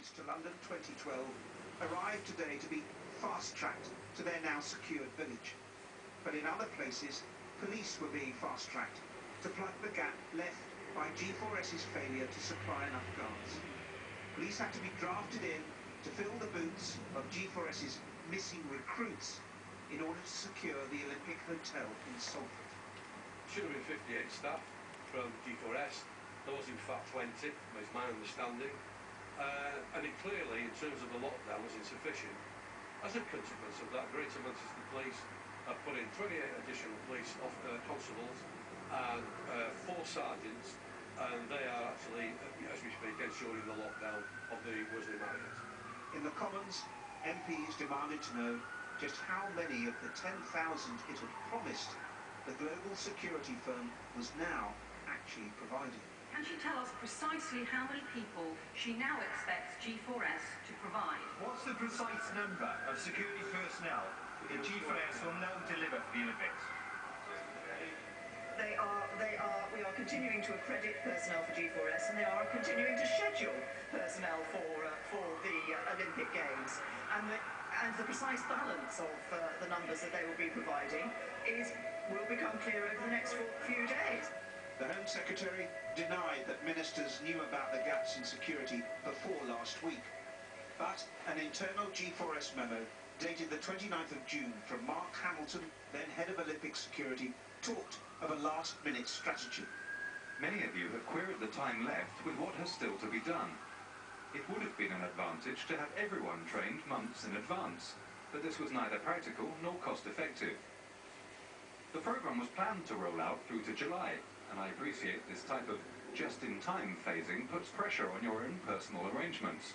tickets to London 2012 arrived today to be fast-tracked to their now secured village. But in other places, police were being fast-tracked to plug the gap left by G4S's failure to supply enough guards. Police had to be drafted in to fill the boots of G4S's missing recruits in order to secure the Olympic Hotel in Salford. Should have been 58 staff from G4S. There was in fact 20, is my understanding. And it clearly, in terms of the lockdown, was insufficient. As a consequence of that, Greater Manchester Police have put in 28 additional police constables and 4 sergeants, and they are actually, as we speak, ensuring the lockdown of the Worsley Marriott. In the Commons, MPs demanded to know just how many of the 10,000 it had promised the global security firm was now actually providing. Can she tell us precisely how many people she now expects G4S to provide? What's the precise number of security personnel that G4S will now deliver for the Olympics? We are continuing to accredit personnel for G4S, and they are continuing to schedule personnel for the Olympic Games. And the precise balance of the numbers that they will be providing will become clear over the next few days. The Home Secretary denied that ministers knew about the gaps in security before last week. But an internal G4S memo dated the 29th of June from Mark Hamilton, then head of Olympic security, talked of a last-minute strategy. Many of you have queried the time left with what has still to be done. It would have been an advantage to have everyone trained months in advance, but this was neither practical nor cost-effective. The programme was planned to roll out through to July, and I appreciate this type of just-in-time phasing puts pressure on your own personal arrangements.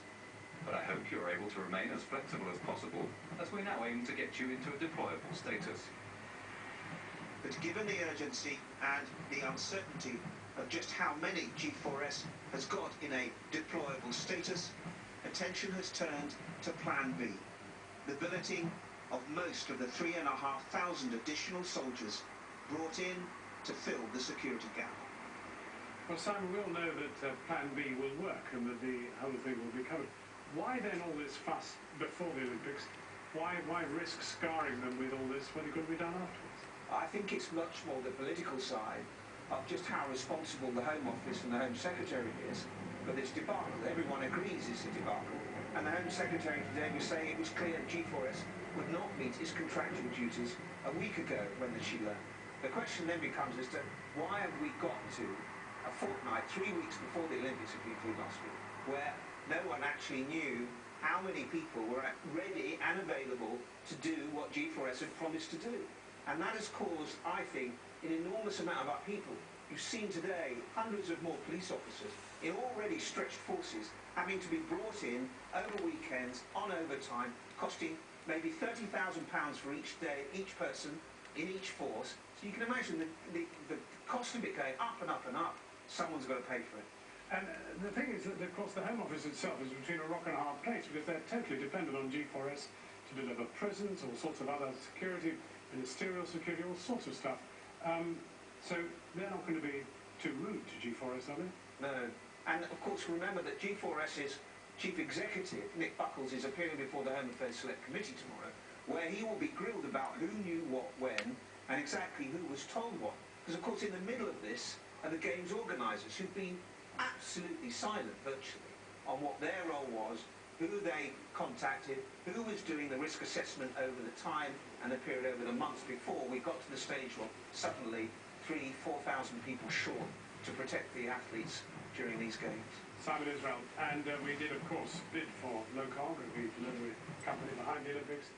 But I hope you're able to remain as flexible as possible, as we now aim to get you into a deployable status. But given the urgency and the uncertainty of just how many G4S has got in a deployable status, attention has turned to Plan B, the billeting of most of the 3,500 additional soldiers brought in to fill the security gap. Well, Simon, we all know that Plan B will work and that the whole thing will be covered. Why then all this fuss before the Olympics? Why risk scarring them with all this when it could be done afterwards? I think it's much more the political side of just how responsible the Home Office and the Home Secretary is for this debacle. Everyone agrees it's a debacle. And the Home Secretary today was saying it was clear G4S would not meet its contractual duties a week ago when the Sheila. The question then becomes as to why have we got to a fortnight, 3 weeks before the Olympics had been called last week, where no one actually knew how many people were ready and available to do what G4S had promised to do. And that has caused, I think, an enormous amount of upheaval. You've seen today hundreds of more police officers in already stretched forces having to be brought in over weekends, on overtime, costing maybe £30,000 for each day, each person in each force. So you can imagine the cost of it going up and up and up. Someone's got to pay for it. And the thing is that, of course, the Home Office itself is between a rock and a hard place because they're totally dependent on G4S to deliver prisons, all sorts of other security, ministerial security, all sorts of stuff. So they're not going to be too rude to G4S, are they? No. And, of course, remember that G4S's Chief Executive, Nick Buckles, is appearing before the Home Affairs Select Committee tomorrow, where he will be grilled about who knew what when and exactly who was told what. Because, of course, in the middle of this are the Games organisers who've been absolutely silent, virtually, on what their role was, who they contacted, who was doing the risk assessment over the time and the period over the months before we got to the stage where suddenly 3,000-4,000 people short to protect the athletes during these games. Simon Israel, and we did, of course, bid for Locog, the company behind the Olympics.